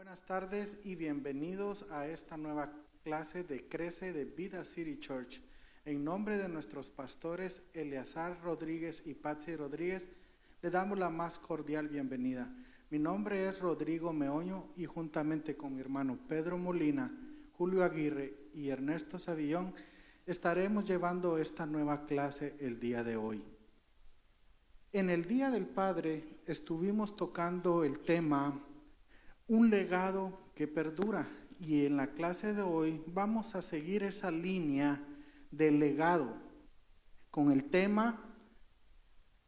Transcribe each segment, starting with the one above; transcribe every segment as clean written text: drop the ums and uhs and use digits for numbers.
Buenas tardes y bienvenidos a esta nueva clase de Crece de Vida City Church. En nombre de nuestros pastores Eleazar Rodríguez y Patsy Rodríguez, le damos la más cordial bienvenida. Mi nombre es Rodrigo Meoño y juntamente con mi hermano Pedro Molina, Julio Aguirre y Ernesto Savillón, estaremos llevando esta nueva clase el día de hoy. En el Día del Padre estuvimos tocando el tema Un legado que perdura, y en la clase de hoy vamos a seguir esa línea del legado con el tema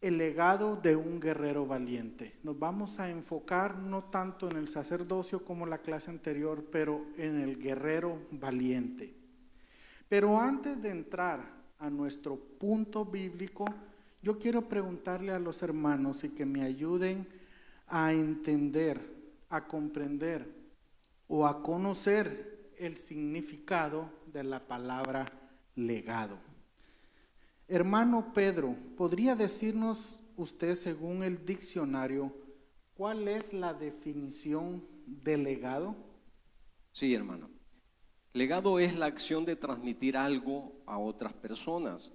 El legado de un guerrero valiente. Nos vamos a enfocar no tanto en el sacerdocio como la clase anterior, pero en el guerrero valiente. Pero antes de entrar a nuestro punto bíblico, yo quiero preguntarle a los hermanos y que me ayuden a entender, a comprender o a conocer el significado de la palabra legado. Hermano Pedro, ¿podría decirnos usted, según el diccionario, cuál es la definición de legado? Sí, hermano. Legado es la acción de transmitir algo a otras personas,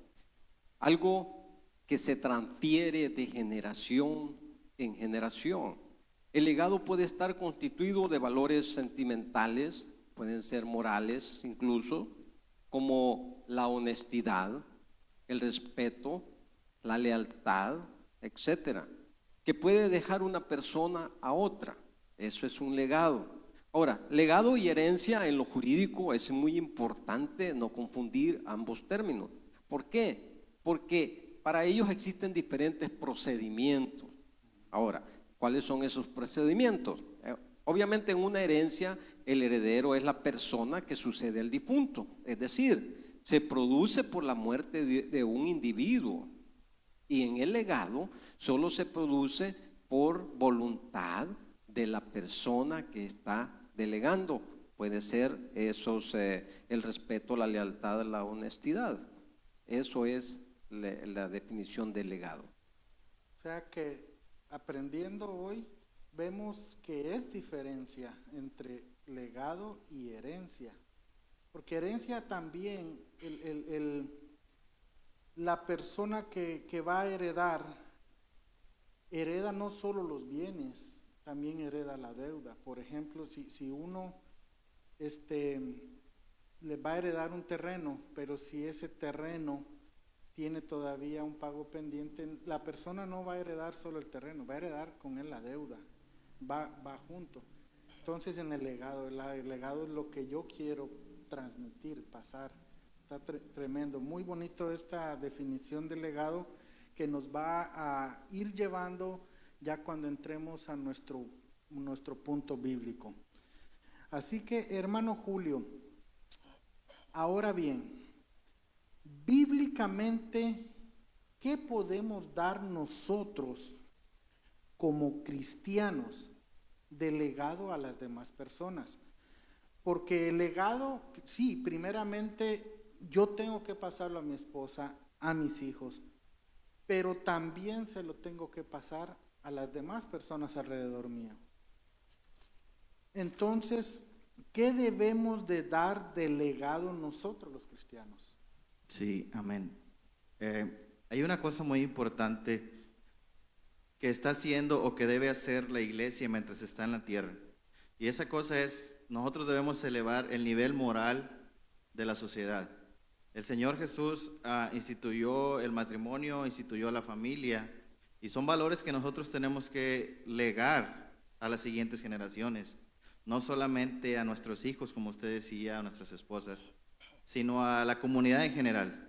algo que se transfiere de generación en generación. El legado puede estar constituido de valores sentimentales, pueden ser morales incluso, como la honestidad, el respeto, la lealtad, etcétera, que puede dejar una persona a otra. Eso es un legado. Ahora, legado y herencia en lo jurídico es muy importante no confundir ambos términos. ¿Por qué? Porque para ellos existen diferentes procedimientos. Ahora, ¿cuáles son esos procedimientos? Obviamente en una herencia el heredero es la persona que sucede al difunto, es decir, se produce por la muerte de un individuo, y en el legado solo se produce por voluntad de la persona que está delegando. Puede ser el respeto, la lealtad, la honestidad. Eso es la definición de legado. O sea que aprendiendo hoy vemos que es diferencia entre legado y herencia, porque herencia también la persona que va a heredar hereda no solo los bienes, también hereda la deuda. Por ejemplo, si uno le va a heredar un terreno, pero si ese terreno tiene todavía un pago pendiente, la persona no va a heredar solo el terreno, va a heredar con él la deuda, va junto. Entonces en el legado es lo que yo quiero transmitir, pasar. Está tremendo, muy bonito esta definición de legado que nos va a ir llevando ya cuando entremos a nuestro punto bíblico. Así que, hermano Julio, ahora bien, bíblicamente, ¿qué podemos dar nosotros como cristianos de legado a las demás personas? Porque el legado, sí, primeramente yo tengo que pasarlo a mi esposa, a mis hijos, pero también se lo tengo que pasar a las demás personas alrededor mío. Entonces, ¿qué debemos de dar de legado nosotros los cristianos? Sí, amén. Hay una cosa muy importante que está haciendo o que debe hacer la iglesia mientras está en la tierra. Y esa cosa es, nosotros debemos elevar el nivel moral de la sociedad. El Señor Jesús instituyó el matrimonio, instituyó la familia, y son valores que nosotros tenemos que legar a las siguientes generaciones. No solamente a nuestros hijos, como usted decía, a nuestras esposas, sino a la comunidad en general.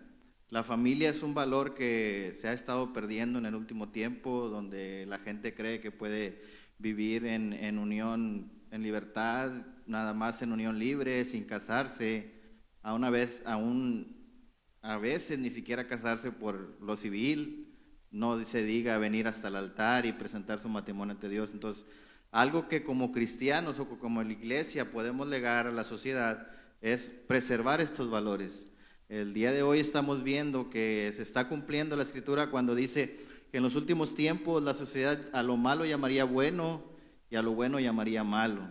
La familia es un valor que se ha estado perdiendo en el último tiempo, donde la gente cree que puede vivir en unión, en libertad, nada más en unión libre, sin casarse, a veces ni siquiera casarse por lo civil, no se diga venir hasta el altar y presentar su matrimonio ante Dios. Entonces, algo que como cristianos o como la iglesia podemos legar a la sociedad es preservar estos valores. El día de hoy estamos viendo que se está cumpliendo la escritura cuando dice que en los últimos tiempos la sociedad a lo malo llamaría bueno y a lo bueno llamaría malo.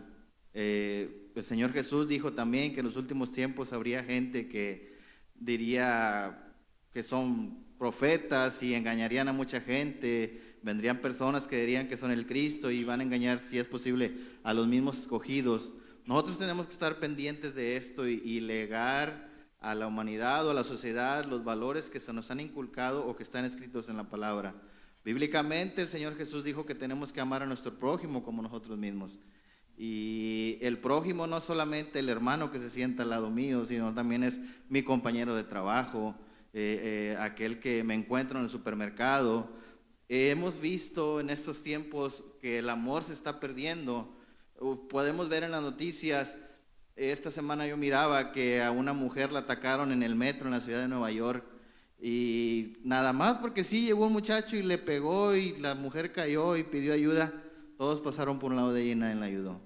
El Señor Jesús dijo también que en los últimos tiempos habría gente que diría que son profetas y engañarían a mucha gente. Vendrían personas que dirían que son el Cristo y van a engañar, si es posible, a los mismos escogidos. Nosotros tenemos que estar pendientes de esto y legar a la humanidad o a la sociedad los valores que se nos han inculcado o que están escritos en la palabra. Bíblicamente el Señor Jesús dijo que tenemos que amar a nuestro prójimo como nosotros mismos. Y el prójimo no solamente el hermano que se sienta al lado mío, sino también es mi compañero de trabajo, aquel que me encuentro en el supermercado. Hemos visto en estos tiempos que el amor se está perdiendo. Podemos ver en las noticias, esta semana yo miraba que a una mujer la atacaron en el metro en la ciudad de Nueva York. Y nada más porque sí, llegó un muchacho y le pegó y la mujer cayó y pidió ayuda. Todos pasaron por un lado de ella y nadie la ayudó.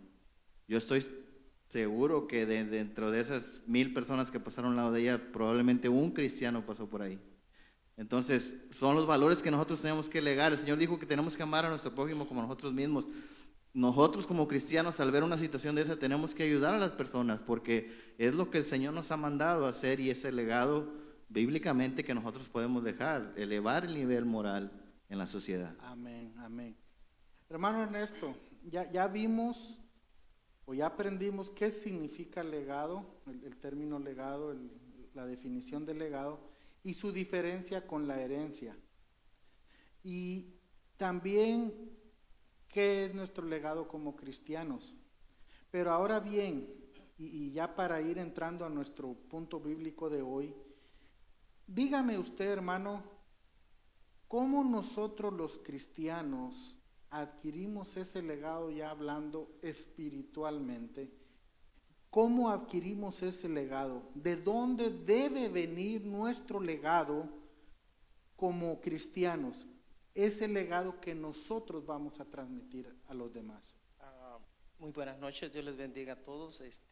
Yo estoy seguro que dentro de esas 1000 personas que pasaron al lado de ella, probablemente un cristiano pasó por ahí. Entonces, son los valores que nosotros tenemos que legar. El Señor dijo que tenemos que amar a nuestro prójimo como nosotros mismos. Nosotros como cristianos, al ver una situación de esa, tenemos que ayudar a las personas porque es lo que el Señor nos ha mandado a hacer y ese legado bíblicamente que nosotros podemos dejar, elevar el nivel moral en la sociedad. Amén, amén. Hermano Ernesto, ya vimos o ya aprendimos qué significa legado, el término legado, la definición de legado y su diferencia con la herencia. Y también qué es nuestro legado como cristianos. Pero ahora bien, y ya para ir entrando a nuestro punto bíblico de hoy, dígame usted, hermano, ¿cómo nosotros los cristianos adquirimos ese legado ya hablando espiritualmente? ¿Cómo adquirimos ese legado? ¿De dónde debe venir nuestro legado como cristianos? Ese legado que nosotros vamos a transmitir a los demás. Muy buenas noches, Dios les bendiga a todos. Es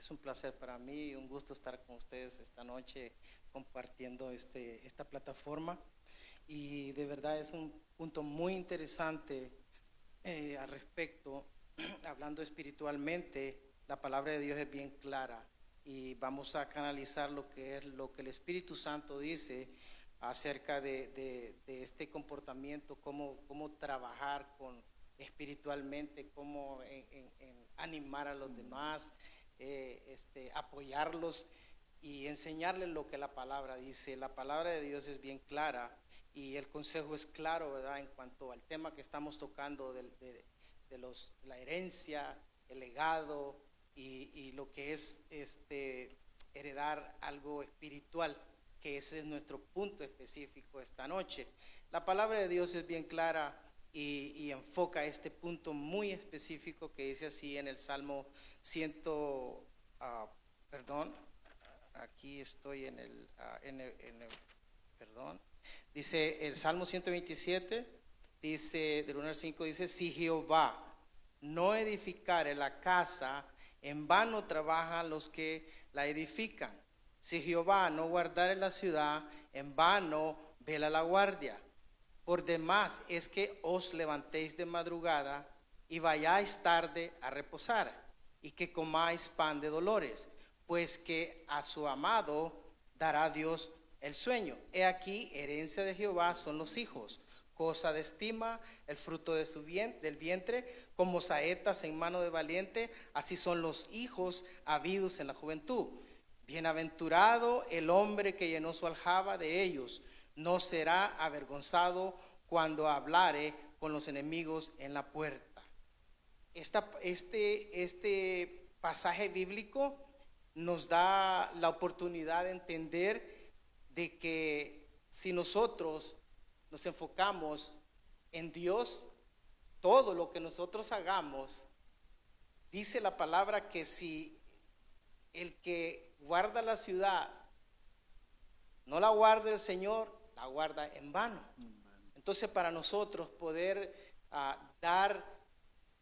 un placer para mí y un gusto estar con ustedes esta noche compartiendo esta plataforma. Y de verdad es un punto muy interesante al respecto. Hablando espiritualmente, la palabra de Dios es bien clara y vamos a canalizar lo que el Espíritu Santo dice acerca de este comportamiento, cómo trabajar espiritualmente, cómo en animar a los demás, apoyarlos y enseñarles lo que la palabra dice. La palabra de Dios es bien clara y el consejo es claro, ¿verdad? En cuanto al tema que estamos tocando de la herencia, el legado y lo que es heredar algo espiritual, que ese es nuestro punto específico esta noche. La palabra de Dios es bien clara y enfoca este punto muy específico que dice así en el Salmo aquí estoy dice el Salmo 127, dice del 1 al 5, dice: si Jehová no edificare la casa, en vano trabajan los que la edifican. Si Jehová no guardare la ciudad, en vano vela la guardia. Por demás es que os levantéis de madrugada y vayáis tarde a reposar, y que comáis pan de dolores, pues que a su amado dará Dios el sueño. He aquí, herencia de Jehová son los hijos, cosa de estima, el fruto de del vientre, como saetas en mano de valiente, así son los hijos habidos en la juventud. Bienaventurado el hombre que llenó su aljaba de ellos, no será avergonzado cuando hablare con los enemigos en la puerta. Este pasaje bíblico nos da la oportunidad de entender de que si nosotros nos enfocamos en Dios, todo lo que nosotros hagamos, dice la palabra que si el que guarda la ciudad no la guarda el Señor, la guarda en vano. Entonces, para nosotros poder dar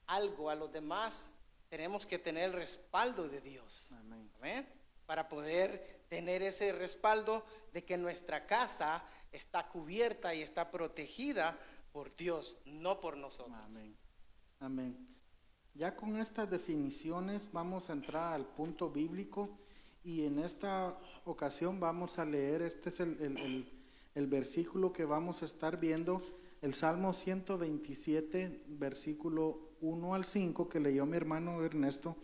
algo a los demás, tenemos que tener el respaldo de Dios. Amén. Amén. Para poder tener ese respaldo de que nuestra casa está cubierta y está protegida por Dios, no por nosotros. Amén. Amén. Ya con estas definiciones vamos a entrar al punto bíblico y en esta ocasión vamos a leer, este es el versículo que vamos a estar viendo, el Salmo 127, versículo 1 al 5 que leyó mi hermano Ernesto,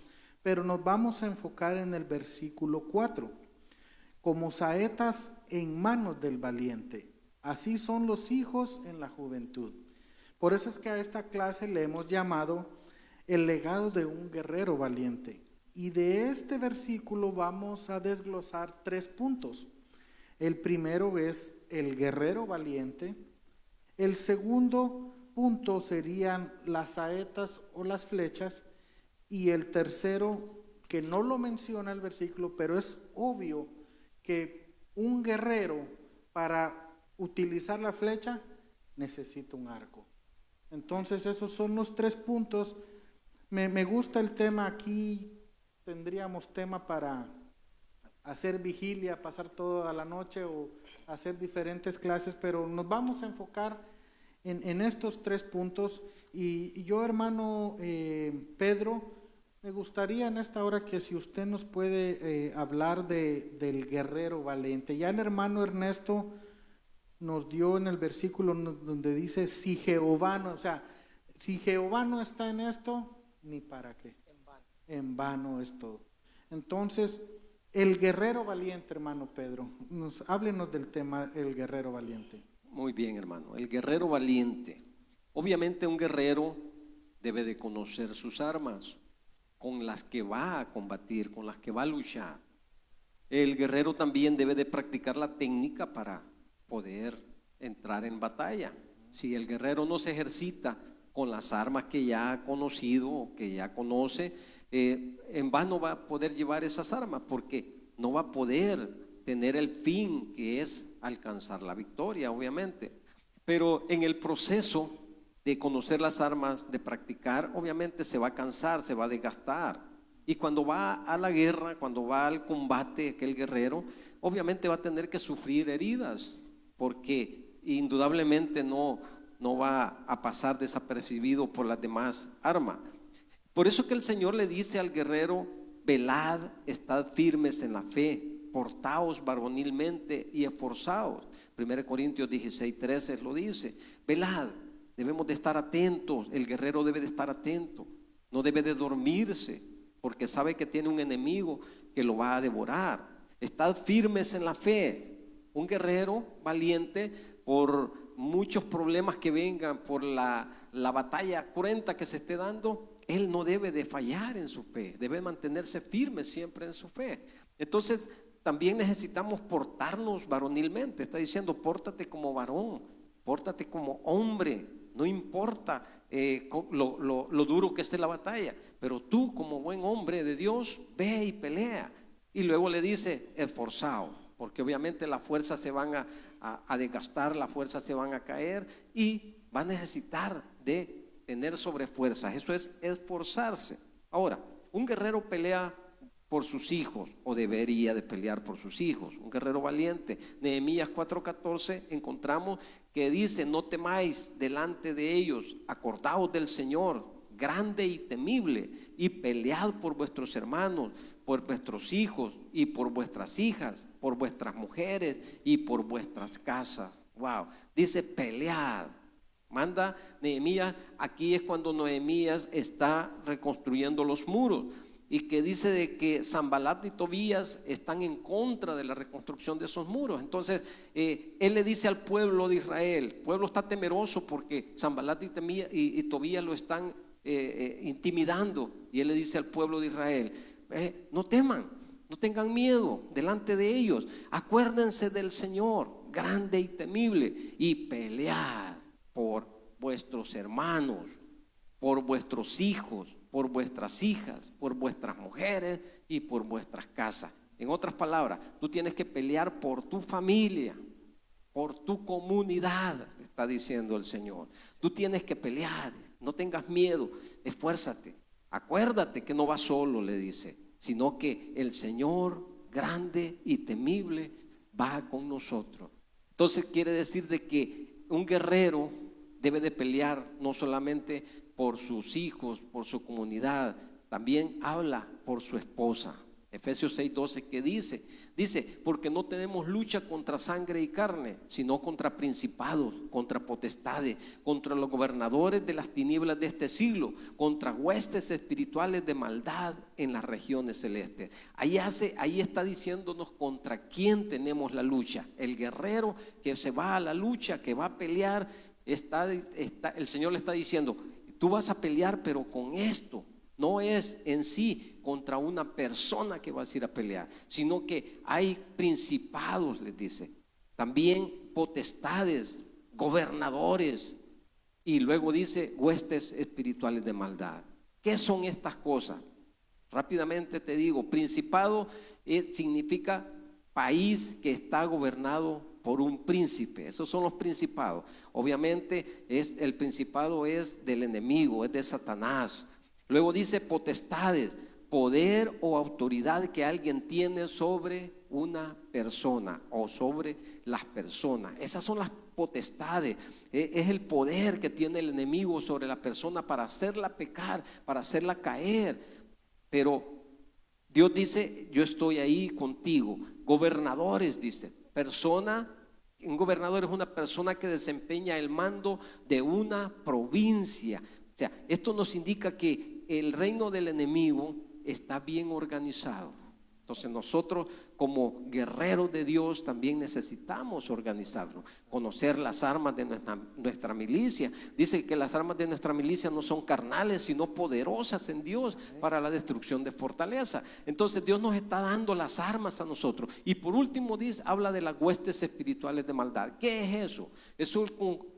pero nos vamos a enfocar en el versículo 4. Como saetas en manos del valiente, así son los hijos en la juventud. Por eso es que a esta clase le hemos llamado el legado de un guerrero valiente. Y de este versículo vamos a desglosar 3 puntos. El primero es el guerrero valiente. El segundo punto serían las saetas o las flechas. Y el tercero, que no lo menciona el versículo, pero es obvio que un guerrero para utilizar la flecha necesita un arco. Entonces esos son los 3 puntos. Me gusta el tema. Aquí tendríamos tema para hacer vigilia, pasar toda la noche o hacer diferentes clases, pero nos vamos a enfocar en estos 3 puntos. Y yo, hermano Pedro, me gustaría en esta hora que si usted nos puede hablar del guerrero valiente. Ya el hermano Ernesto nos dio en el versículo donde dice, si Jehová no, o sea, si Jehová no está en esto, ni para qué. En vano es todo. Entonces, el guerrero valiente, hermano Pedro, háblenos del tema, el guerrero valiente. Muy bien, hermano. El guerrero valiente. Obviamente un guerrero debe de conocer sus armas con las que va a combatir, con las que va a luchar. El guerrero también debe de practicar la técnica para poder entrar en batalla. Si el guerrero no se ejercita con las armas que ya ha conocido o que ya conoce, en vano va a poder llevar esas armas, porque no va a poder tener el fin que es alcanzar la victoria, obviamente. Pero en el proceso de conocer las armas, de practicar, obviamente se va a cansar, se va a desgastar. Y cuando va a la guerra, cuando va al combate, aquel guerrero, obviamente va a tener que sufrir heridas, porque indudablemente no va a pasar desapercibido por las demás armas. Por eso que el Señor le dice al guerrero, velad, estad firmes en la fe, portaos varonilmente y esforzaos. 1 Corintios 16:13 lo dice, velad, debemos de estar atentos, el guerrero debe de estar atento, no debe de dormirse, porque sabe que tiene un enemigo que lo va a devorar. Estad firmes en la fe. Un guerrero valiente, por muchos problemas que vengan, por la batalla cruenta que se esté dando, él no debe de fallar en su fe, debe mantenerse firme siempre en su fe. Entonces también necesitamos portarnos varonilmente. Está diciendo, pórtate como varón, pórtate como hombre, no importa lo duro que esté la batalla, pero tú como buen hombre de Dios, ve y pelea. Y luego le dice, esforzado, porque obviamente las fuerzas se van a desgastar, las fuerzas se van a caer y va a necesitar de tener sobrefuerzas. Eso es esforzarse. Ahora, un guerrero pelea por sus hijos, o debería de pelear por sus hijos, un guerrero valiente. Nehemías 4:14 encontramos que dice, no temáis delante de ellos, acordaos del Señor, grande y temible, y pelead por vuestros hermanos, por vuestros hijos y por vuestras hijas, por vuestras mujeres y por vuestras casas. Wow, dice pelead. Manda Nehemías, aquí es cuando Nehemías está reconstruyendo los muros, y que dice de que Sanbalat y Tobías están en contra de la reconstrucción de esos muros. Entonces él le dice al pueblo de Israel, el pueblo está temeroso porque Sanbalat y Tobías lo están intimidando, y él le dice al pueblo de Israel, no teman, no tengan miedo delante de ellos, acuérdense del Señor grande y temible, y pelead por vuestros hermanos, por vuestros hijos, por vuestras hijas, por vuestras mujeres y por vuestras casas. En otras palabras, tú tienes que pelear por tu familia, por tu comunidad, está diciendo el Señor. Tú tienes que pelear, no tengas miedo, esfuérzate. Acuérdate que no vas solo, le dice, sino que el Señor grande y temible va con nosotros. Entonces quiere decir de que un guerrero debe de pelear no solamente por sus hijos, por su comunidad, también habla por su esposa. Efesios 6:12, ¿qué dice? Dice, porque no tenemos lucha contra sangre y carne, sino contra principados, contra potestades, contra los gobernadores de las tinieblas de este siglo, contra huestes espirituales de maldad en las regiones celestes. Ahí está diciéndonos contra quién tenemos la lucha. El guerrero que se va a la lucha, que va a pelear, el Señor le está diciendo, tú vas a pelear, pero con esto. No es en sí contra una persona que vas a ir a pelear, sino que hay principados, les dice, también potestades, gobernadores, y luego dice huestes espirituales de maldad. ¿Qué son estas cosas? Rápidamente te digo, principado significa país que está gobernado por un príncipe. Esos son los principados. Obviamente el principado es del enemigo, es de Satanás. Luego dice potestades, poder o autoridad que alguien tiene sobre una persona o sobre las personas. Esas son las potestades. Es el poder que tiene el enemigo sobre la persona para hacerla pecar, para hacerla caer. Pero Dios dice, yo estoy ahí contigo. Gobernadores, dice, un gobernador es una persona que desempeña el mando de una provincia. O sea, esto nos indica que el reino del enemigo está bien organizado. Entonces nosotros como guerreros de Dios también necesitamos organizarnos, conocer las armas de nuestra milicia. Dice que las armas de nuestra milicia no son carnales, sino poderosas en Dios para la destrucción de fortaleza. Entonces Dios nos está dando las armas a nosotros. Y por último habla de las huestes espirituales de maldad. ¿Qué es eso?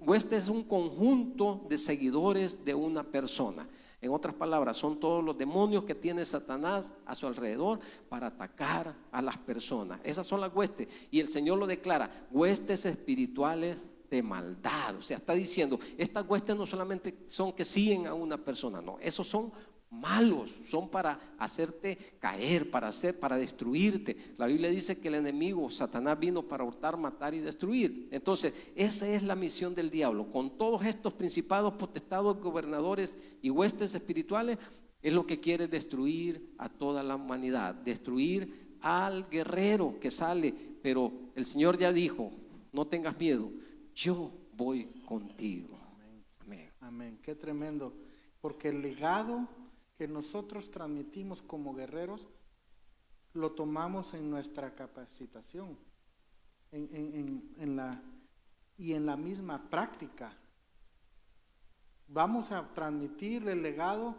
Hueste es un conjunto de seguidores de una persona. En otras palabras, son todos los demonios que tiene Satanás a su alrededor para atacar a las personas. Esas son las huestes. Y el Señor lo declara, huestes espirituales de maldad. O sea, está diciendo, estas huestes no solamente son que siguen a una persona, no, esos son malos, son para hacerte caer, para destruirte. La Biblia dice que el enemigo, Satanás, vino para hurtar, matar y destruir. Entonces, esa es la misión del diablo. Con todos estos principados, potestados, gobernadores y huestes espirituales, es lo que quiere destruir a toda la humanidad, destruir al guerrero que sale. Pero el Señor ya dijo, no tengas miedo, yo voy contigo. Amén. Amén, qué tremendo. Porque el legado que nosotros transmitimos como guerreros lo tomamos en nuestra capacitación en la misma práctica. Vamos a transmitir el legado,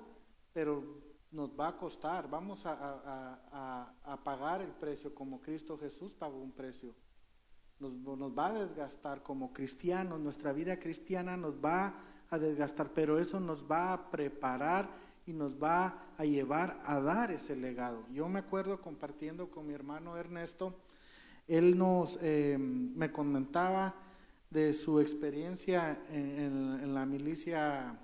pero nos va a costar. Vamos a pagar el precio como Cristo Jesús pagó un precio. Nos va a desgastar como cristianos, nuestra vida cristiana nos va a desgastar, pero eso nos va a preparar y nos va a llevar a dar ese legado. Yo me acuerdo compartiendo con mi hermano Ernesto, él me comentaba de su experiencia en la milicia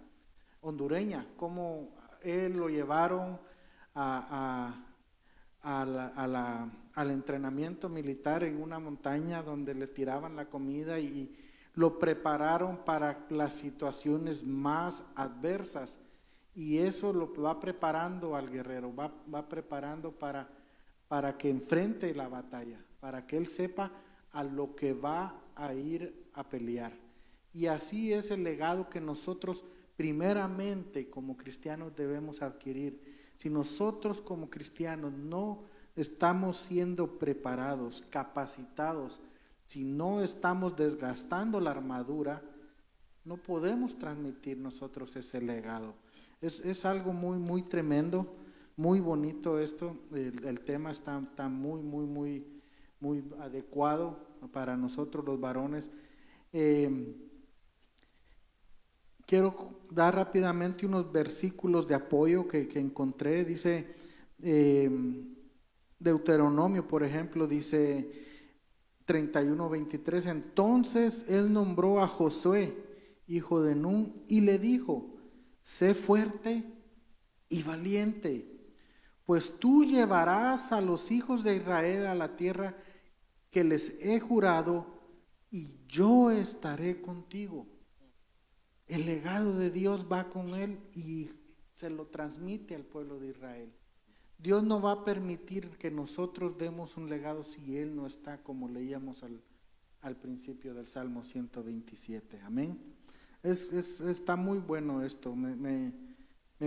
hondureña, cómo él lo llevaron al entrenamiento militar en una montaña donde le tiraban la comida y lo prepararon para las situaciones más adversas. Y eso lo va preparando al guerrero, va preparando para que enfrente la batalla, para que él sepa a lo que va a ir a pelear. Y así es el legado que nosotros primeramente como cristianos debemos adquirir. Si nosotros como cristianos no estamos siendo preparados, capacitados, si no estamos desgastando la armadura, no podemos transmitir nosotros ese legado. Es algo muy, muy tremendo, muy bonito esto. El tema está muy, muy, muy, muy adecuado para nosotros los varones. Quiero dar rápidamente unos versículos de apoyo que encontré. Dice Deuteronomio, por ejemplo, dice 31:23. Entonces él nombró a Josué, hijo de Nun, y le dijo: sé fuerte y valiente, pues tú llevarás a los hijos de Israel a la tierra que les he jurado, y yo estaré contigo. El legado de Dios va con él y se lo transmite al pueblo de Israel. Dios no va a permitir que nosotros demos un legado si Él no está, como leíamos al principio del Salmo 127. Amén. Está muy bueno esto. Me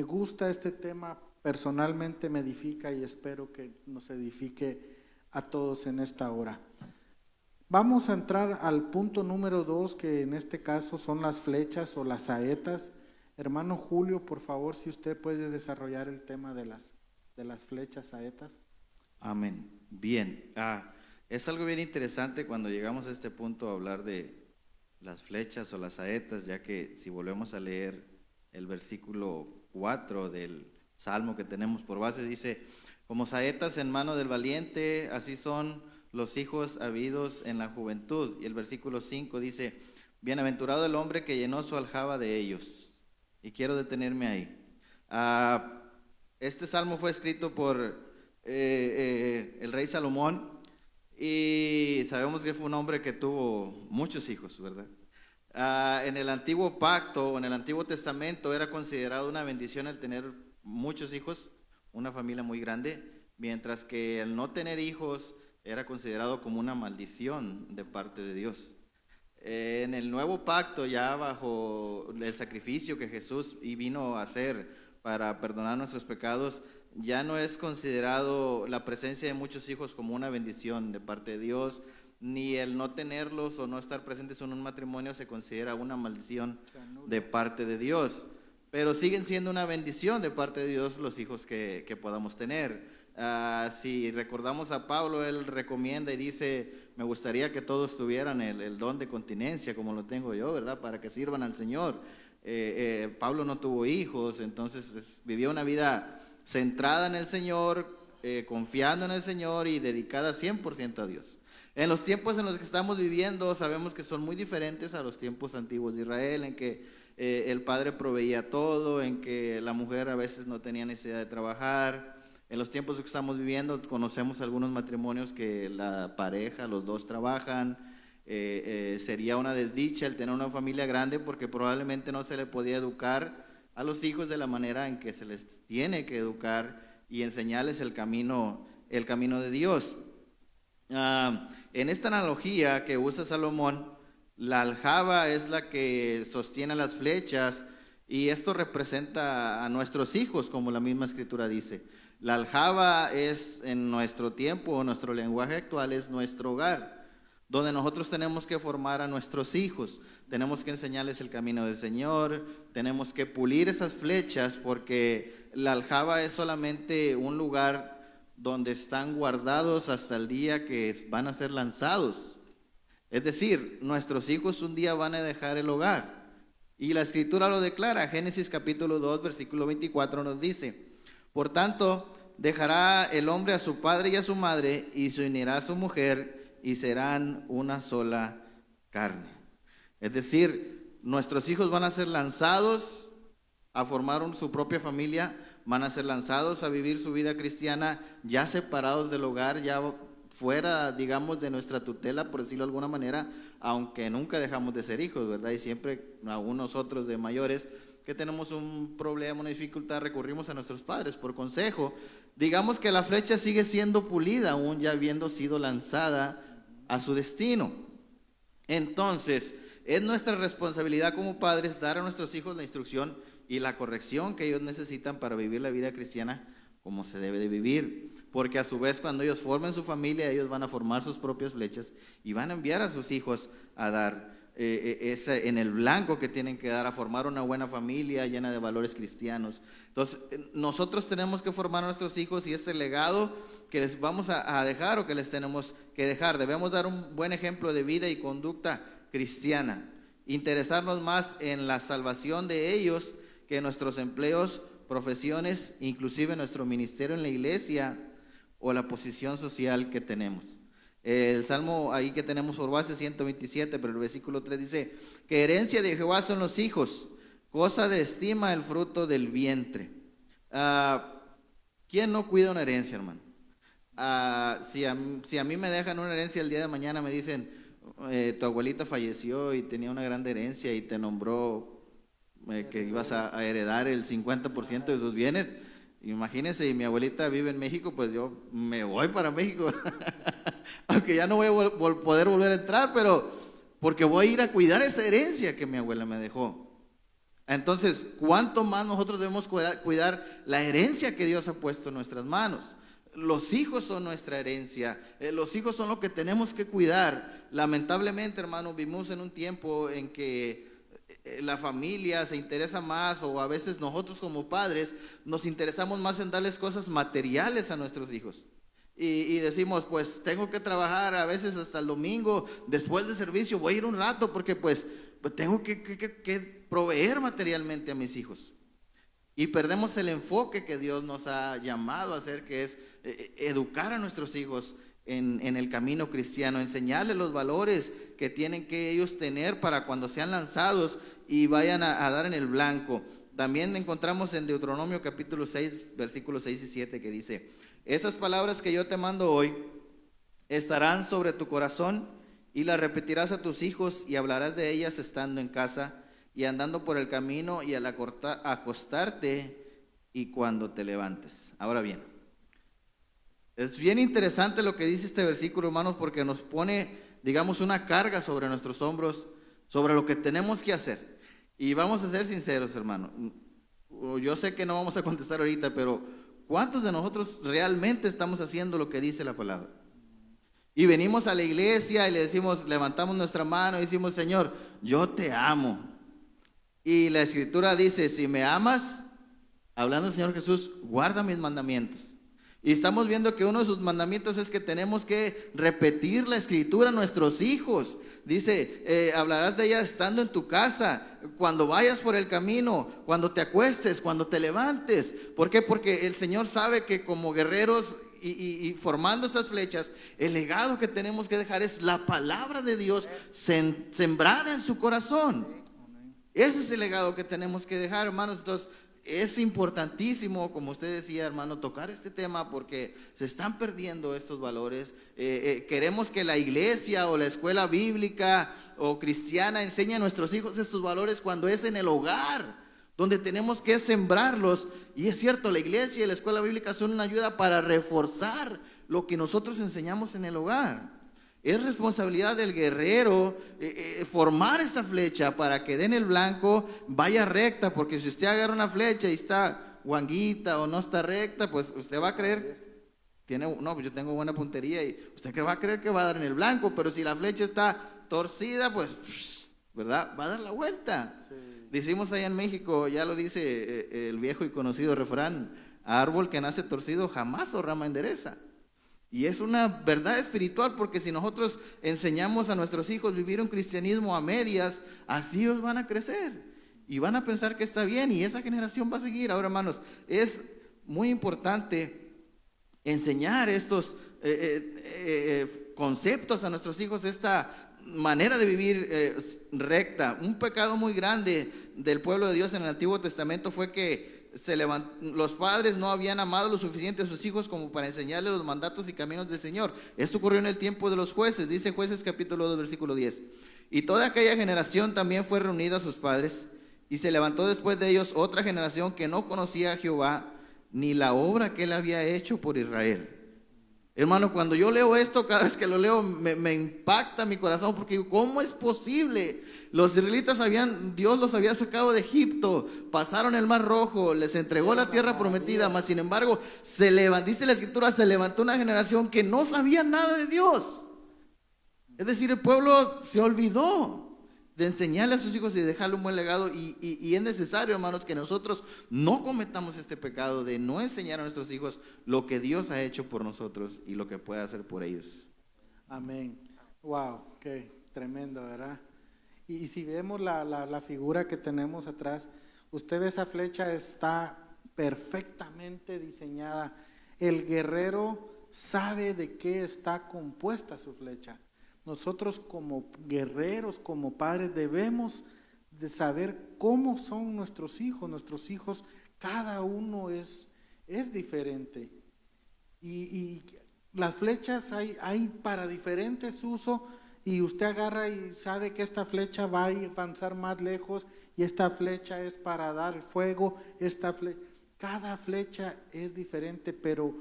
gusta este tema. Personalmente me edifica y espero que nos edifique a todos en esta hora. Vamos a entrar al punto número 2, que en este caso son las flechas o las saetas. Hermano Julio, por favor, si usted puede desarrollar el tema de las flechas, saetas. Amén. Bien. Es algo bien interesante cuando llegamos a este punto a hablar de las flechas o las saetas, ya que si volvemos a leer el versículo 4 del Salmo que tenemos por base, dice: como saetas en mano del valiente, así son los hijos habidos en la juventud. Y el versículo 5 dice: bienaventurado el hombre que llenó su aljaba de ellos. Y quiero detenerme ahí. Este salmo fue escrito por el rey Salomón, y sabemos que fue un hombre que tuvo muchos hijos, ¿verdad? En el antiguo pacto o en el Antiguo Testamento era considerado una bendición el tener muchos hijos, una familia muy grande, mientras que el no tener hijos era considerado como una maldición de parte de Dios. En el nuevo pacto, ya bajo el sacrificio que Jesús vino a hacer para perdonar nuestros pecados, ya no es considerado la presencia de muchos hijos como una bendición de parte de Dios, ni el no tenerlos o no estar presentes en un matrimonio se considera una maldición de parte de Dios, pero siguen siendo una bendición de parte de Dios los hijos que podamos tener. Si recordamos a Pablo, él recomienda y dice: me gustaría que todos tuvieran el don de continencia como lo tengo yo, ¿verdad? Para que sirvan al Señor. Pablo no tuvo hijos, entonces vivió una vida centrada en el Señor, confiando en el Señor y dedicada 100% a Dios. En los tiempos en los que estamos viviendo sabemos que son muy diferentes a los tiempos antiguos de Israel, en que el padre proveía todo, en que la mujer a veces no tenía necesidad de trabajar. En los tiempos que estamos viviendo conocemos algunos matrimonios que la pareja, los dos trabajan. Sería una desdicha el tener una familia grande, porque probablemente no se le podía educar a los hijos de la manera en que se les tiene que educar y enseñarles el camino de Dios. En esta analogía que usa Salomón, la aljaba es la que sostiene las flechas, y esto representa a nuestros hijos, como la misma escritura dice. La aljaba es, en nuestro tiempo, nuestro lenguaje actual, es nuestro hogar, donde nosotros tenemos que formar a nuestros hijos, tenemos que enseñarles el camino del Señor, tenemos que pulir esas flechas, porque la aljaba es solamente un lugar donde están guardados hasta el día que van a ser lanzados. Es decir, nuestros hijos un día van a dejar el hogar, y la escritura lo declara. Génesis capítulo 2 versículo 24 nos dice: por tanto, dejará el hombre a su padre y a su madre, y se unirá a su mujer, y serán una sola carne. Es decir, nuestros hijos van a ser lanzados a formar su propia familia, van a ser lanzados a vivir su vida cristiana ya separados del hogar, ya fuera, digamos, de nuestra tutela, por decirlo de alguna manera, aunque nunca dejamos de ser hijos, ¿verdad? Y siempre, aún nosotros de mayores, que tenemos un problema, una dificultad, recurrimos a nuestros padres por consejo. Digamos que la flecha sigue siendo pulida, aún ya habiendo sido lanzada a su destino. Entonces, es nuestra responsabilidad como padres dar a nuestros hijos la instrucción y la corrección que ellos necesitan para vivir la vida cristiana como se debe de vivir, porque a su vez, cuando ellos formen su familia, ellos van a formar sus propias flechas y van a enviar a sus hijos a dar en el blanco que tienen que dar, a formar una buena familia llena de valores cristianos. Entonces, nosotros tenemos que formar a nuestros hijos, y ese legado que les vamos a dejar, o que les tenemos que dejar, debemos dar un buen ejemplo de vida y conducta cristiana, interesarnos más en la salvación de ellos que en nuestros empleos, profesiones, inclusive nuestro ministerio en la iglesia o la posición social que tenemos. El salmo ahí que tenemos por base 127, pero el versículo 3 dice: que herencia de Jehová son los hijos, cosa de estima el fruto del vientre. ¿Quién no cuida una herencia, hermano? Si a mí me dejan una herencia el día de mañana, me dicen: tu abuelita falleció y tenía una gran herencia y te nombró que ibas a heredar el 50% de sus bienes. Imagínense, y mi abuelita vive en México, pues yo me voy para México, aunque ya no voy a poder volver a entrar, pero porque voy a ir a cuidar esa herencia que mi abuela me dejó. Entonces, ¿cuánto más nosotros debemos cuidar la herencia que Dios ha puesto en nuestras manos? Los hijos son nuestra herencia, los hijos son lo que tenemos que cuidar. Lamentablemente, hermano, vivimos en un tiempo en que la familia se interesa más, o a veces nosotros como padres nos interesamos más en darles cosas materiales a nuestros hijos. Y decimos, pues tengo que trabajar a veces hasta el domingo, después de servicio voy a ir un rato porque pues tengo que proveer materialmente a mis hijos. Y perdemos el enfoque que Dios nos ha llamado a hacer, que es educar a nuestros hijos en el camino cristiano, enseñarles los valores que tienen que ellos tener para cuando sean lanzados y vayan a dar en el blanco. También encontramos en Deuteronomio capítulo 6, versículos 6 y 7 que dice: esas palabras que yo te mando hoy estarán sobre tu corazón y las repetirás a tus hijos y hablarás de ellas estando en casa y andando por el camino y al acostarte y cuando te levantes. Ahora bien, es bien interesante lo que dice este versículo, hermanos, porque nos pone, digamos, una carga sobre nuestros hombros, sobre lo que tenemos que hacer. Y vamos a ser sinceros, hermano. Yo sé que no vamos a contestar ahorita, pero ¿cuántos de nosotros realmente estamos haciendo lo que dice la palabra? Y venimos a la iglesia y le decimos, levantamos nuestra mano y decimos: Señor, yo te amo. Y la escritura dice: si me amas, hablando del Señor Jesús, guarda mis mandamientos. Y estamos viendo que uno de sus mandamientos es que tenemos que repetir la escritura a nuestros hijos. Dice, hablarás de ella estando en tu casa, cuando vayas por el camino, cuando te acuestes, cuando te levantes. ¿Por qué? Porque el Señor sabe que como guerreros y formando esas flechas, el legado que tenemos que dejar es la palabra de Dios sembrada en su corazón. Ese es el legado que tenemos que dejar, hermanos. Entonces, es importantísimo, como usted decía, hermano, tocar este tema porque se están perdiendo estos valores. Queremos que la iglesia o la escuela bíblica o cristiana enseñe a nuestros hijos estos valores cuando es en el hogar donde tenemos que sembrarlos. Y es cierto, la iglesia y la escuela bíblica son una ayuda para reforzar lo que nosotros enseñamos en el hogar. Es responsabilidad del guerrero formar esa flecha para que den el blanco, vaya recta, porque si usted agarra una flecha y está guanguita o no está recta, pues usted va a creer, pues yo tengo buena puntería, y usted va a creer que va a dar en el blanco, pero si la flecha está torcida, pues, ¿verdad? Va a dar la vuelta. Sí. Decimos allá en México, ya lo dice el viejo y conocido refrán: árbol que nace torcido jamás o rama endereza. Y es una verdad espiritual, porque si nosotros enseñamos a nuestros hijos vivir un cristianismo a medias, así ellos van a crecer y van a pensar que está bien, y esa generación va a seguir. Ahora, hermanos, es muy importante enseñar estos conceptos a nuestros hijos, esta manera de vivir recta. Un pecado muy grande del pueblo de Dios en el Antiguo Testamento fue que los padres no habían amado lo suficiente a sus hijos como para enseñarles los mandatos y caminos del Señor. Esto ocurrió en el tiempo de los jueces. Dice Jueces capítulo 2 versículo 10: y toda aquella generación también fue reunida a sus padres, y se levantó después de ellos otra generación que no conocía a Jehová ni la obra que él había hecho por Israel. Hermano, cuando yo leo esto, cada vez que lo leo me impacta mi corazón, porque digo, ¿cómo es posible? Los israelitas Dios los había sacado de Egipto, pasaron el Mar Rojo, les entregó la tierra prometida, mas sin embargo, dice la escritura, se levantó una generación que no sabía nada de Dios. Es decir, el pueblo se olvidó de enseñarle a sus hijos y dejarle un buen legado, y es necesario, hermanos, que nosotros no cometamos este pecado de no enseñar a nuestros hijos lo que Dios ha hecho por nosotros y lo que puede hacer por ellos. Amén. Wow, qué tremendo, ¿verdad? Y si vemos la figura que tenemos atrás, usted ve esa flecha, está perfectamente diseñada. El guerrero sabe de qué está compuesta su flecha. Nosotros como guerreros, como padres, debemos de saber cómo son nuestros hijos. Nuestros hijos, cada uno es diferente. Y las flechas hay para diferentes usos, y usted agarra y sabe que esta flecha va a avanzar más lejos y esta flecha es para dar fuego, cada flecha es diferente, pero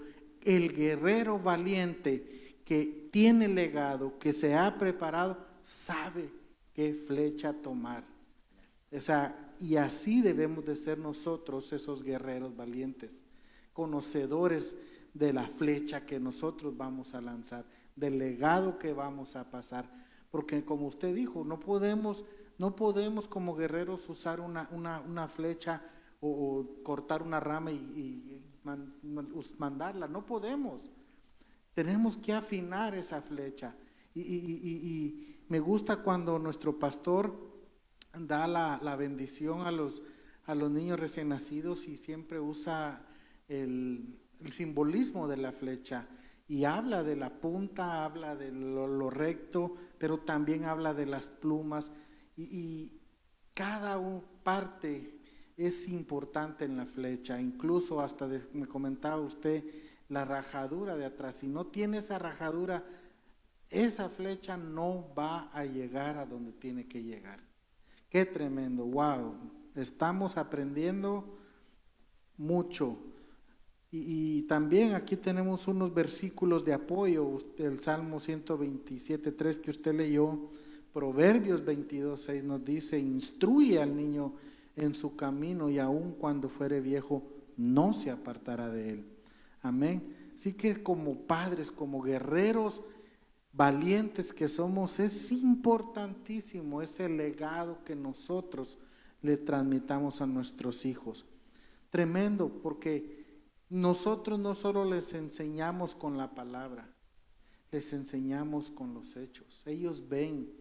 el guerrero valiente que tiene legado, que se ha preparado, sabe qué flecha tomar. O sea, y así debemos de ser nosotros, esos guerreros valientes, conocedores de la flecha que nosotros vamos a lanzar, del legado que vamos a pasar, porque como usted dijo, no podemos como guerreros usar una flecha o cortar una rama y mandarla, no podemos. Tenemos que afinar esa flecha. Y me gusta cuando nuestro pastor da la bendición a los niños recién nacidos y siempre usa el simbolismo de la flecha y habla de la punta, habla de lo recto, pero también habla de las plumas y cada parte es importante en la flecha, incluso hasta me comentaba usted la rajadura de atrás. Si no tiene esa rajadura, esa flecha no va a llegar a donde tiene que llegar. Qué tremendo, wow, estamos aprendiendo mucho. Y también aquí tenemos unos versículos de apoyo, el Salmo 127:3 que usted leyó, Proverbios 22:6 nos dice, instruye al niño en su camino y aun cuando fuere viejo no se apartará de él. Amén. Así que como padres, como guerreros valientes que somos, es importantísimo ese legado que nosotros le transmitamos a nuestros hijos. Tremendo, porque nosotros no solo les enseñamos con la palabra, les enseñamos con los hechos. Ellos ven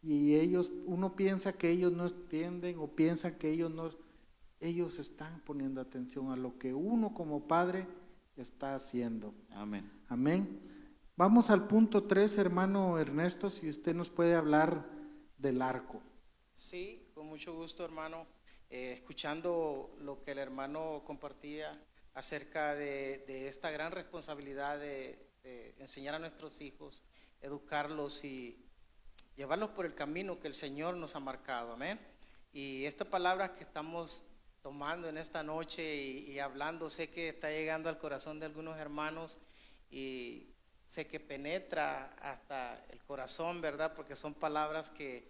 y uno piensa que ellos no entienden o piensa que ellos están poniendo atención a lo que uno como padre está haciendo. Amén. Amén. Vamos al punto 3, hermano Ernesto, si usted nos puede hablar del arco. Sí, con mucho gusto, hermano. Escuchando lo que el hermano compartía acerca de esta gran responsabilidad de enseñar a nuestros hijos, educarlos y llevarlos por el camino que el Señor nos ha marcado. Amén. Y esta palabra que estamos tomando en esta noche y hablando, sé que está llegando al corazón de algunos hermanos y sé que penetra hasta el corazón, ¿verdad? Porque son palabras que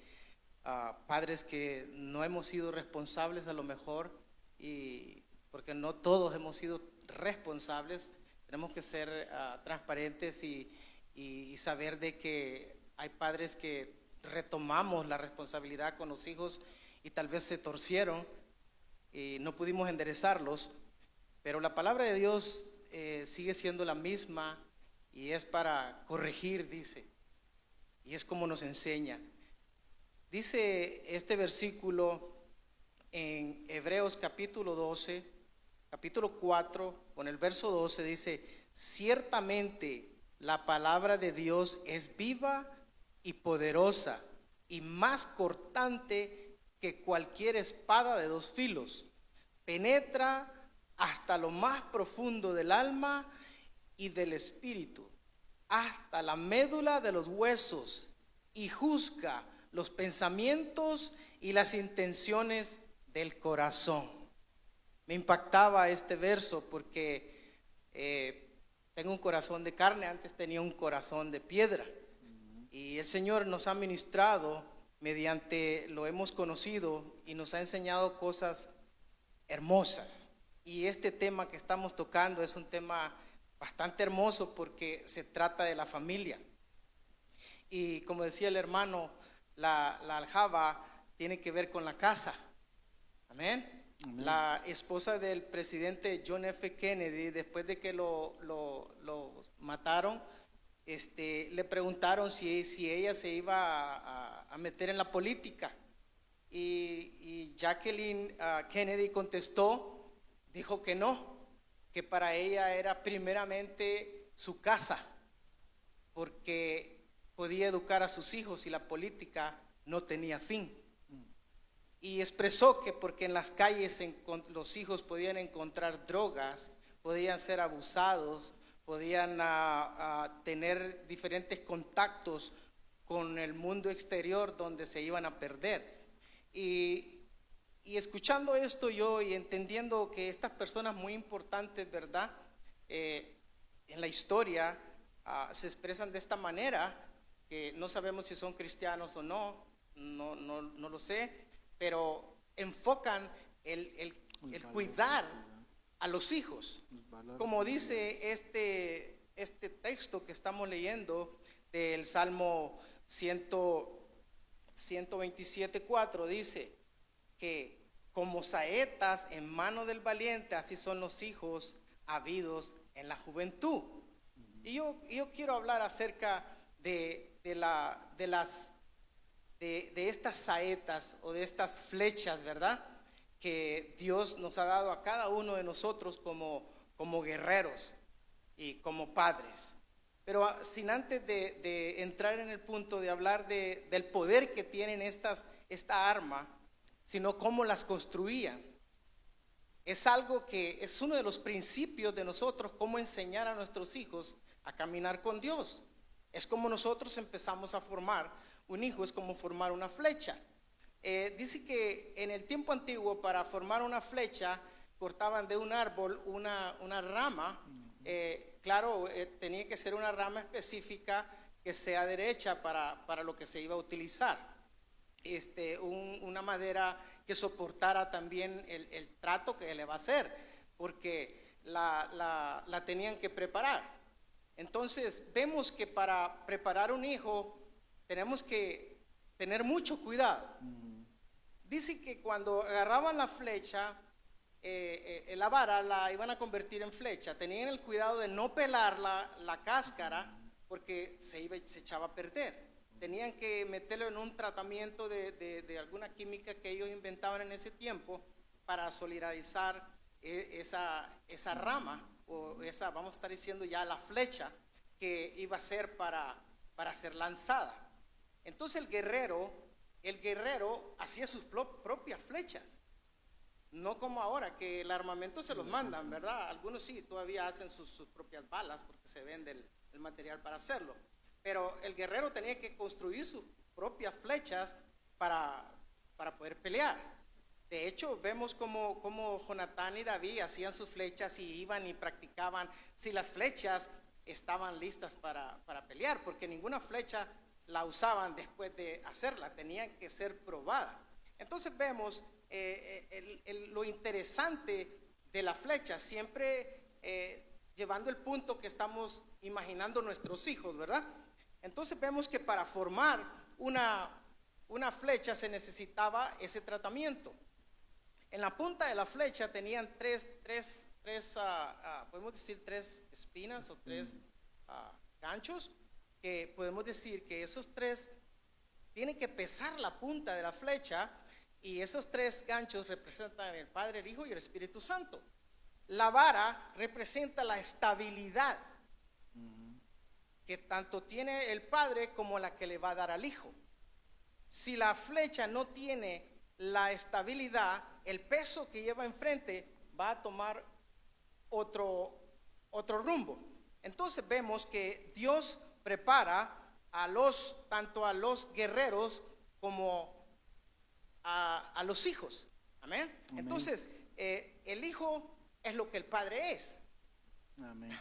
padres que no hemos sido responsables a lo mejor, y porque no todos hemos sido responsables, tenemos que ser transparentes y saber de que hay padres que retomamos la responsabilidad con los hijos y tal vez se torcieron y no pudimos enderezarlos, pero la palabra de Dios sigue siendo la misma y es para corregir, dice, y es como nos enseña. Dice este versículo en Hebreos capítulo 12, capítulo 4, con el verso 12, dice, ciertamente la palabra de Dios es viva y poderosa y más cortante que cualquier espada de dos filos, penetra hasta lo más profundo del alma y del espíritu, hasta la médula de los huesos, y juzga los pensamientos y las intenciones del corazón. Me impactaba este verso porque tengo un corazón de carne, antes tenía un corazón de piedra, y el Señor nos ha ministrado mediante lo hemos conocido y nos ha enseñado cosas hermosas. Y este tema que estamos tocando es un tema bastante hermoso porque se trata de la familia. Y como decía el hermano, la aljaba tiene que ver con la casa. Amén. Amén. La esposa del presidente John F. Kennedy, después de que lo mataron, le preguntaron si ella se iba a meter en la política. Y Jacqueline Kennedy contestó, dijo que no, que para ella era primeramente su casa, porque podía educar a sus hijos y la política no tenía fin. Y expresó que porque en las calles los hijos podían encontrar drogas, podían ser abusados, podían tener diferentes contactos con el mundo exterior donde se iban a perder. Y escuchando esto yo y entendiendo que estas personas muy importantes, ¿verdad? En la historia se expresan de esta manera, que no sabemos si son cristianos o no lo sé, pero enfocan el cuidar a los hijos. Como dice este texto que estamos leyendo del Salmo 127:4, dice que como saetas en mano del valiente, así son los hijos habidos en la juventud. Y yo quiero hablar acerca de estas saetas o de estas flechas, ¿verdad? Que Dios nos ha dado a cada uno de nosotros como guerreros y como padres. Pero sin antes de entrar en el punto de hablar del poder que tienen esta arma, sino cómo las construían. Es algo que es uno de los principios de nosotros, cómo enseñar a nuestros hijos a caminar con Dios. Es como nosotros empezamos a formar un hijo, es como formar una flecha. Dice que en el tiempo antiguo, para formar una flecha, cortaban de un árbol una rama. Claro, tenía que ser una rama específica que sea derecha para lo que se iba a utilizar. Una madera que soportara también el trato que le va a hacer, porque la tenían que preparar. Entonces vemos que para preparar un hijo tenemos que tener mucho cuidado. Dice que cuando agarraban la flecha, la vara la iban a convertir en flecha, tenían el cuidado de no pelar la cáscara, porque se echaba a perder. Tenían que meterlo en un tratamiento de alguna química que ellos inventaban en ese tiempo para solidarizar esa rama, o esa, vamos a estar diciendo ya, la flecha que iba a ser para ser lanzada. Entonces el guerrero hacía sus propias flechas, no como ahora que el armamento se los mandan, ¿verdad? Algunos sí todavía hacen sus propias balas porque se vende el material para hacerlo. Pero el guerrero tenía que construir sus propias flechas para poder pelear. De hecho, vemos como Jonatán y David hacían sus flechas y iban y practicaban si las flechas estaban listas para pelear, porque ninguna flecha la usaban después de hacerla, tenían que ser probada. Entonces vemos lo interesante de la flecha, siempre llevando el punto que estamos imaginando nuestros hijos, ¿verdad? Entonces vemos que para formar una flecha se necesitaba ese tratamiento. En la punta de la flecha tenían tres podemos decir tres espinas o tres ganchos, que podemos decir que esos tres tienen que pesar la punta de la flecha, y esos tres ganchos representan el Padre, el Hijo y el Espíritu Santo. La vara representa la estabilidad que tanto tiene el Padre como la que le va a dar al Hijo. Si la flecha no tiene la estabilidad, el peso que lleva enfrente va a tomar otro rumbo. Entonces vemos que Dios prepara tanto a los guerreros como a los hijos. Amén. Entonces el Hijo es lo que el Padre es. Amén.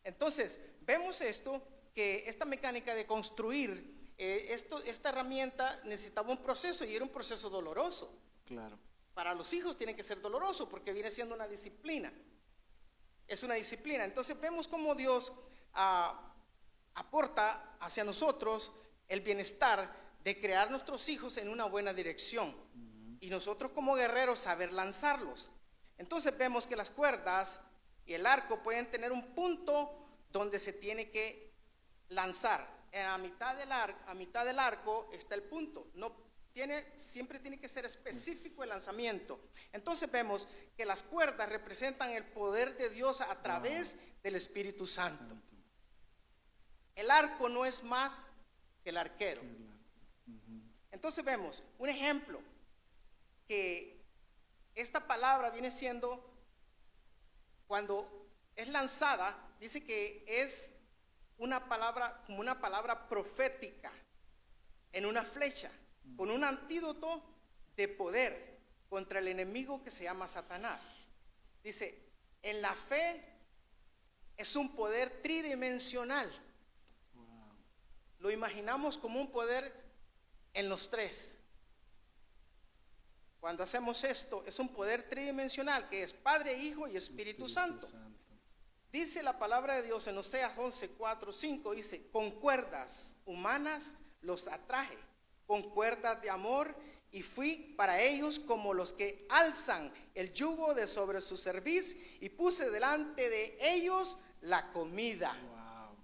Entonces vemos esto, que esta mecánica de construir esta herramienta necesitaba un proceso, y era un proceso doloroso. Claro. Para los hijos tiene que ser doloroso porque viene siendo una disciplina. Es una disciplina. Entonces vemos cómo Dios aporta hacia nosotros el bienestar de crear nuestros hijos en una buena dirección, y nosotros como guerreros saber lanzarlos. Entonces vemos que las cuerdas y el arco pueden tener un punto donde se tiene que lanzar. A mitad del arco está el punto. Siempre tiene que ser específico el lanzamiento. Entonces vemos que las cuerdas representan el poder de Dios a través del Espíritu Santo. El arco no es más que el arquero. Entonces vemos un ejemplo, que esta palabra viene siendo, cuando es lanzada, dice que es una palabra como una palabra profética. en una flecha, con un antídoto de poder contra el enemigo que se llama Satanás. Dice, en la fe es un poder tridimensional. Lo imaginamos como un poder en los tres. Cuando hacemos esto, es un poder tridimensional que es Padre, Hijo y Espíritu Santo. Dice la palabra de Dios en Oseas 11, 4, 5, dice, con cuerdas humanas los atraje, con cuerdas de amor, y fui para ellos como los que alzan el yugo de sobre su cerviz, y puse delante de ellos la comida. Wow.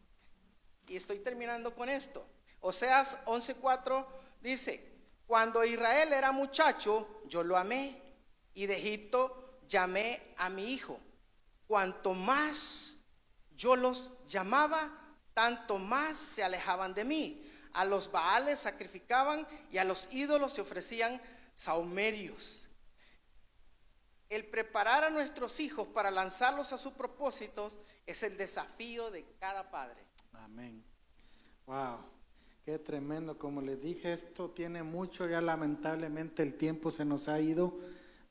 Y estoy terminando con esto. Oseas 11, 4 dice, cuando Israel era muchacho, yo lo amé, y de Egipto llamé a mi hijo. Cuanto más yo los llamaba, tanto más se alejaban de mí. A los baales sacrificaban y a los ídolos se ofrecían sahumerios. El preparar a nuestros hijos para lanzarlos a sus propósitos es el desafío de cada padre. Amén. Wow, qué tremendo. Como les dije, esto tiene mucho, ya lamentablemente el tiempo se nos ha ido.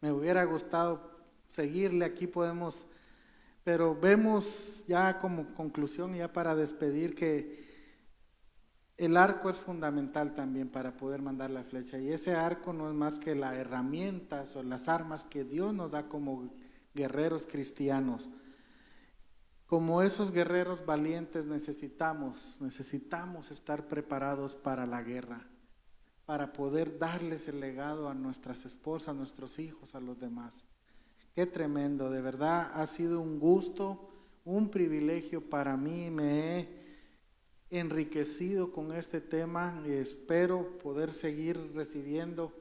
Me hubiera gustado seguirle, aquí podemos, pero vemos ya como conclusión, ya para despedir, que el arco es fundamental también para poder mandar la flecha, y ese arco no es más que las herramientas o las armas que Dios nos da como guerreros cristianos. Como esos guerreros valientes necesitamos estar preparados para la guerra, para poder darles el legado a nuestras esposas, a nuestros hijos, a los demás. Qué tremendo, de verdad ha sido un gusto, un privilegio para mí. Me he enriquecido con este tema y espero poder seguir recibiendo.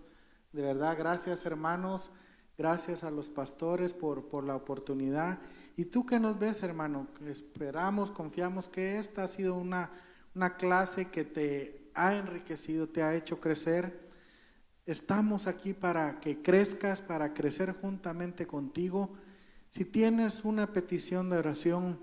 De verdad, gracias hermanos, gracias a los pastores por la oportunidad. Y tú que nos ves, hermano, esperamos, confiamos que esta ha sido una clase que te ha enriquecido, te ha hecho crecer. Estamos aquí para que crezcas, para crecer juntamente contigo. Si tienes una petición de oración,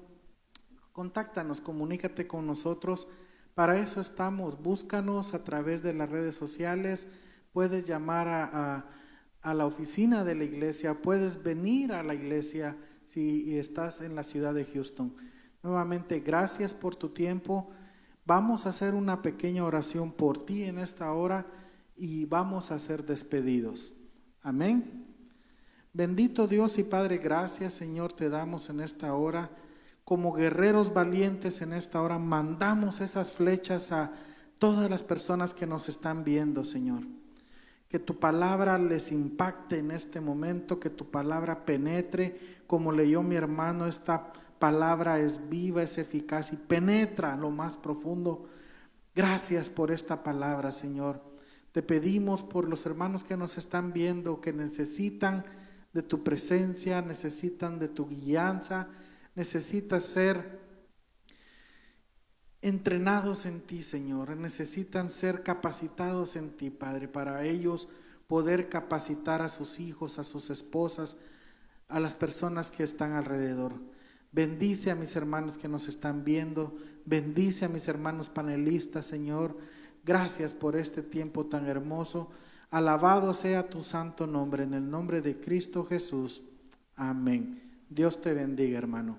contáctanos, comunícate con nosotros. Para eso estamos. Búscanos a través de las redes sociales. Puedes llamar a la oficina de la iglesia. Puedes venir a la iglesia si estás en la ciudad de Houston. Nuevamente, gracias por tu tiempo. Vamos a hacer una pequeña oración por ti en esta hora y vamos a ser despedidos. Amén. Bendito Dios y Padre, gracias Señor te damos en esta hora. Como guerreros valientes en esta hora mandamos esas flechas a todas las personas que nos están viendo, Señor. Que tu palabra les impacte en este momento, que tu palabra penetre, como leyó mi hermano, esta palabra es viva, es eficaz y penetra lo más profundo. Gracias por esta palabra, Señor. Te pedimos por los hermanos que nos están viendo, que necesitan de tu presencia, necesitan de tu guianza, necesitan ser entrenados en ti, Señor, necesitan ser capacitados en ti, Padre, para ellos poder capacitar a sus hijos, a sus esposas, a las personas que están alrededor. Bendice a mis hermanos que nos están viendo, bendice a mis hermanos panelistas, Señor. Gracias por este tiempo tan hermoso. Alabado sea tu santo nombre, en el nombre de Cristo Jesús. Amén. Dios te bendiga, hermano.